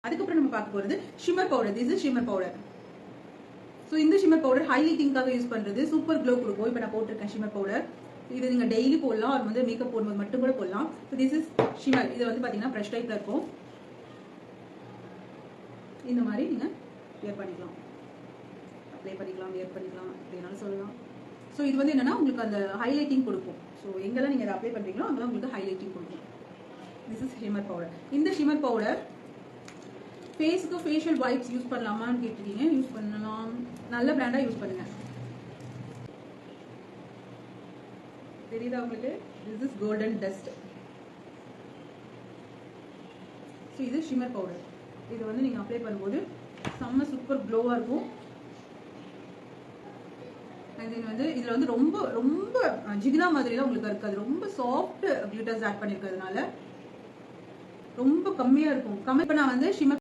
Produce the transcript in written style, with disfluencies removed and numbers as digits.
அதுக்கப்புறம் நம்ம பார்க்க போறது shimmer powder. This is shimmer powder. So இந்த ஷிம்மர் பவுடர் ஹைலைட்டிங்காக யூஸ் பண்றது, சூப்பர் க்ளோ கொடுக்கும். இப்போ நான் போட்டிருக்கேன் ஷிம்மர் பவுடர். இது நீங்க டெய்லி போடலாம், அது வந்து மேக்கப் போடும்போது மட்டும் கூட போடலாம். So this is shimmer. இது வந்து பாத்தீங்கன்னா ப்ரஷ் டைப்ல இருக்கும். இந்த மாதிரி நீங்க வியர் பண்ணிக்கலாம், அப்ளை பண்ணிக்கலாம், வியர் பண்ணிக்கலாம், அப்படினாலும் சொல்லலாம். ஸோ இது வந்து என்னன்னா உங்களுக்கு அந்த ஹைலைட்டிங் கொடுக்கும். ஸோ எங்கெல்லாம் நீங்க அப்ளை பண்றீங்களோ அங்கெல்லாம் உங்களுக்கு ஹைலைட்டிங் கொடுக்கும். This is shimmer powder. இந்த ஷிம்மர் பவுடர் ஃபேஸ்க்கு ஃபேஷியல் வைப்ஸ் யூஸ் பண்ணலாமான்னு கேட்டிருக்கீங்க. யூஸ் பண்ணலாம், நல்ல பிராண்டா யூஸ் பண்ணுங்க. தெரியுதா உங்களுக்கு? This is golden dust. So இது ஷிம்மர் பவுடர். இது வந்து நீங்க அப்ளை பண்ணும்போது செம்ம சூப்பர் க்ளோவா இருக்கும். வந்து இதுல வந்து ரொம்ப ரொம்ப ஜிகினா மாதிரிலாம் உங்களுக்கு இருக்காது. ரொம்ப சாஃப்ட் கிளிட்டர்ஸ் ஆட் பண்ணிருக்கிறதுனால ரொம்ப கம்மியா இருக்கும். இப்ப நான் வந்து ஷிம்மர்